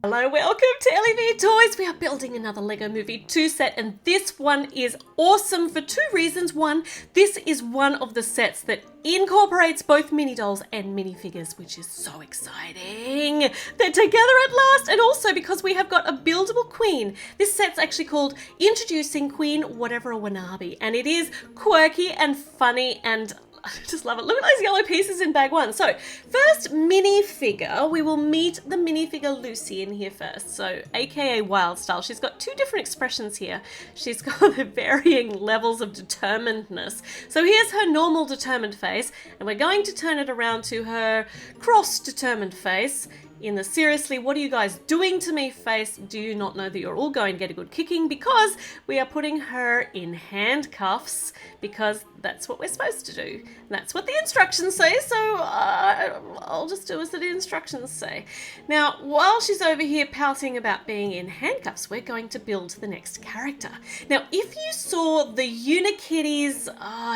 Hello, welcome to LEV Toys. We are building another Lego Movie 2 set, and this one is awesome for two reasons. One, this is one of the sets that incorporates both Minidolls and minifigures, which is so exciting. They're together at last, and also because we have got a buildable queen. This set's actually called Introducing Queen Watevra Wa'Nabi, and it is quirky and funny, and I just love it. Look at those yellow pieces in bag one. So first minifigure, we will meet the minifigure Lucy in here first. So AKA Wild Style. She's got two different expressions here. She's got the varying levels of determinedness. So here's her normal determined face, and we're going to turn it around to her cross-determined face. In the seriously, what are you guys doing to me face? Do you not know that you're all going to get a good kicking? Because we are putting her in handcuffs, because that's what we're supposed to do. That's what the instructions say, so I'll just do as the instructions say. Now, while she's over here pouting about being in handcuffs, we're going to build the next character. Now, if you saw the Unikitties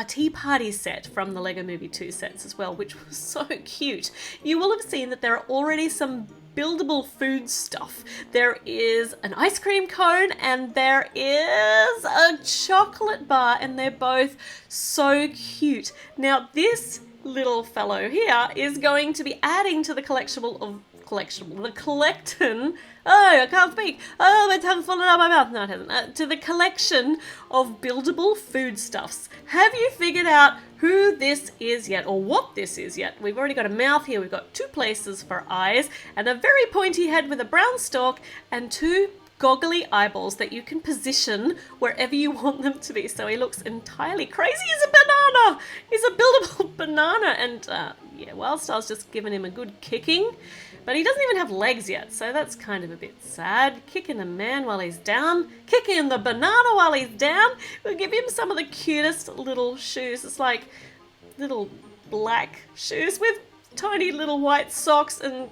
Tea Party set from the Lego Movie 2 sets as well, which was so cute, you will have seen that there are already some buildable food stuff. There is an ice cream cone and there is a chocolate bar, and they're both so cute. Now this little fellow here is going to be adding to the collectible. Oh, I can't speak. Oh, my tongue's fallen out of my mouth. No, it hasn't. To the collection of buildable foodstuffs. Have you figured out who this is yet, or what this is yet? We've already got a mouth here. We've got two places for eyes, and a very pointy head with a brown stalk, and two goggly eyeballs that you can position wherever you want them to be. So he looks entirely crazy. He's a banana. He's a buildable banana, and yeah, Wild Style's just given him a good kicking. But he doesn't even have legs yet, so that's kind of a bit sad. Kicking the man while he's down. Kicking the banana while he's down. We'll give him some of the cutest little shoes. It's like little black shoes with tiny little white socks and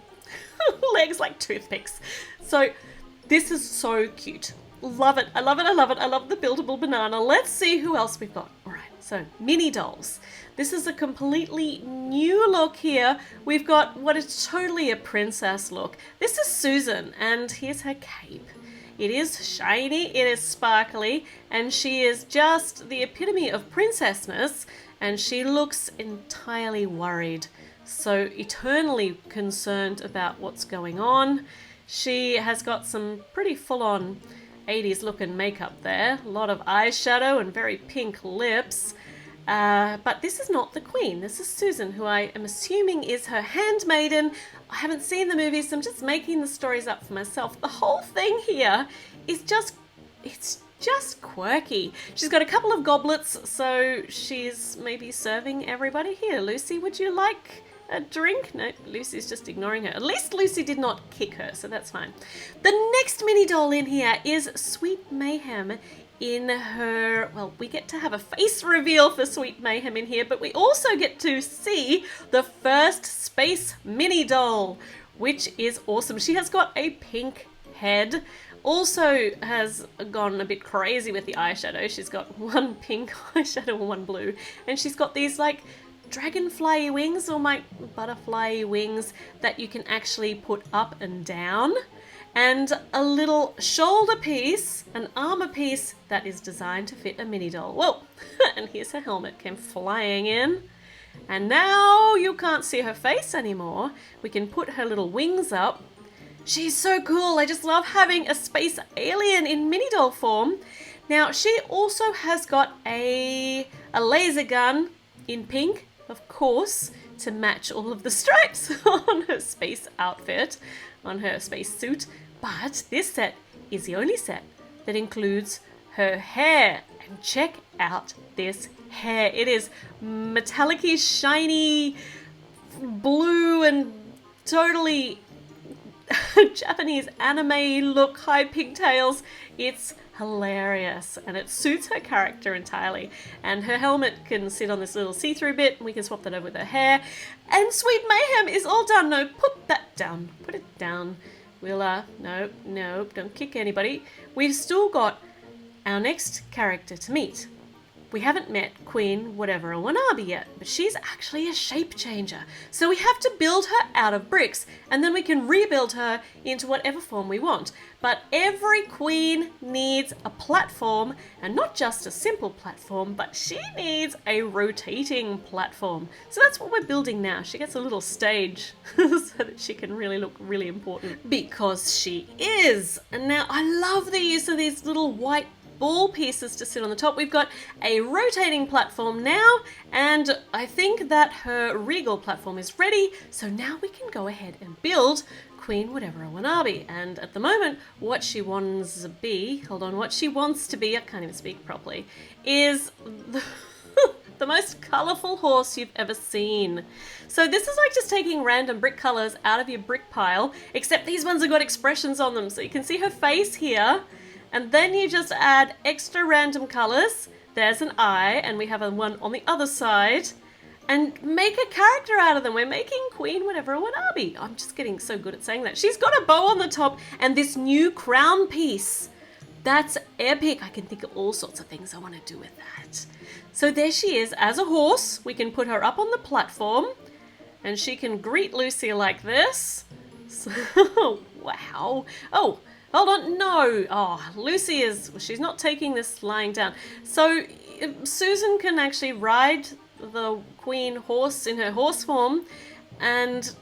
legs like toothpicks. So this is so cute. Love it. I love it. I love it. I love the buildable banana. Let's see who else we've got. All right, so Minidolls. This is a completely new look here. We've got what is totally a princess look. This is Susan, and here's her cape. It is shiny, it is sparkly, and she is just the epitome of princessness, and she looks entirely worried, so eternally concerned about what's going on. She has got some pretty full-on 80s looking makeup there, a lot of eyeshadow and very pink lips. But this is not the queen. This is Susan, who I am assuming is her handmaiden. I haven't seen the movies, so I'm just making the stories up for myself. The whole thing here is it's just quirky. She's got a couple of goblets, so she's maybe serving everybody. Here, Lucy, would you like a drink? No, Lucy's just ignoring her. At least Lucy did not kick her, so that's fine. The next mini doll in here is Sweet Mayhem. In her, well, we get to have a face reveal for Sweet Mayhem in here, but we also get to see the first space mini doll, which is awesome. She has got a pink head, also has gone a bit crazy with the eyeshadow. She's got one pink eyeshadow and one blue, and she's got these like dragonfly wings, or butterfly wings, that you can actually put up and down. And a little shoulder piece, an armor piece that is designed to fit a mini doll. Whoa! And here's her helmet, came flying in. And now you can't see her face anymore. We can put her little wings up. She's so cool. I just love having a space alien in mini doll form. Now, she also has got a laser gun in pink, of course, to match all of the stripes on her space outfit, on her space suit. But this set is the only set that includes her hair. And check out this hair. It is metallic-y, shiny, blue, and totally Japanese anime look, high pigtails. It's hilarious, and it suits her character entirely. And her helmet can sit on this little see-through bit, and we can swap that over with her hair. And Sweet Mayhem is all done. No, put that down. Put it down. We'll, no, don't kick anybody. We've still got our next character to meet. we haven't met Queen Watevra Wa'Nabi yet, but she's actually a shape changer. So we have to build her out of bricks, and then we can rebuild her into whatever form we want. But every queen needs a platform, and not just a simple platform, but she needs a rotating platform. So that's what we're building now. She gets a little stage so that she can really look really important, because she is. And now I love the use of these little white ball pieces to sit on the top. We've got a rotating platform now, and I think that her regal platform is ready, so now we can go ahead and build Queen Watevra Wa'Nabi. And at the moment, what she wants to be, I can't even speak properly, is the most colourful horse you've ever seen. So this is like just taking random brick colours out of your brick pile, except these ones have got expressions on them. So you can see her face here, and then you just add extra random colours. There's an eye, and we have one on the other side, and make a character out of them. We're making Queen Watevra Wa'Nabi. I'm just getting so good at saying that. She's got a bow on the top and this new crown piece. That's epic. I can think of all sorts of things I want to do with that. So there she is as a horse. We can put her up on the platform, and she can greet Lucy like this. So, wow. Oh, hold on, no. Oh, Lucy she's not taking this lying down. So Susan can actually ride the queen horse in her horse form, and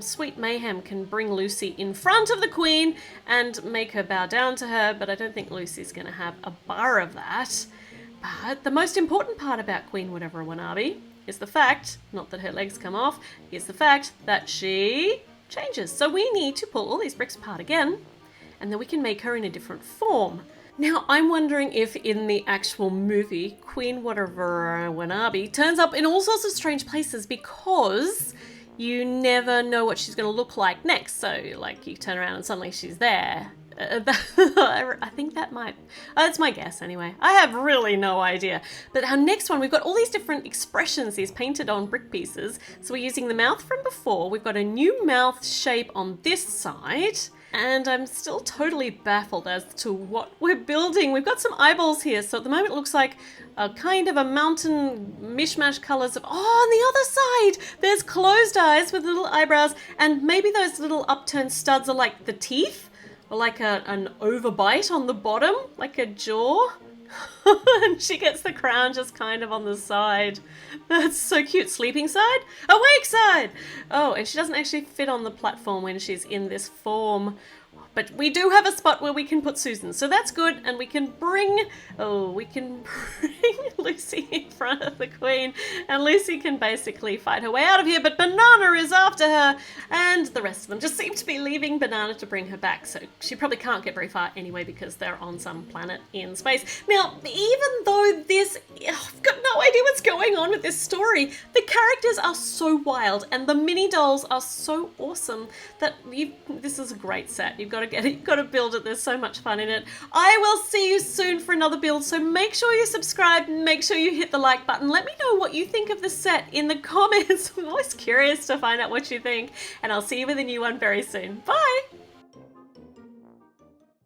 sweet Mayhem can bring Lucy in front of the queen and make her bow down to her, but I don't think Lucy's going to have a bar of that. But the most important part about Queen Watevra Wa'Nabi is the fact, not that her legs come off, is the fact that she changes. So we need to pull all these bricks apart again, and then we can make her in a different form. Now, I'm wondering if in the actual movie, Queen Watevra Wa'Nabi turns up in all sorts of strange places, because you never know what she's going to look like next. So, like, you turn around and suddenly she's there. I think that might... it's my guess anyway. I have really no idea. But our next one, we've got all these different expressions, these painted on brick pieces. So we're using the mouth from before. We've got a new mouth shape on this side. And I'm still totally baffled as to what we're building. We've got some eyeballs here. So at the moment it looks like a kind of a mountain mishmash colours of... Oh, on the other side, there's closed eyes with little eyebrows. And maybe those little upturned studs are like the teeth. Or like an overbite on the bottom, like a jaw. And she gets the crown just kind of on the side. That's so cute. Sleeping side? Awake side! Oh, and she doesn't actually fit on the platform when she's in this form. But we do have a spot where we can put Susan, so that's good. And we can bring Lucy in front of the queen, and Lucy can basically fight her way out of here, but Banarnar is after her, and the rest of them just seem to be leaving Banarnar to bring her back, so she probably can't get very far anyway because they're on some planet in space. Now, even though I've got no idea what's going on with this story, the characters are so wild, and the mini dolls are so awesome that this is a great set. You've got to get it, you've got to build it. There's so much fun in it. I will see you soon for another build, so make sure you subscribe, make sure you hit the like button. Let me know what you think of the set in the comments. I'm always curious to find out what you think, and I'll see you with a new one very soon. Bye!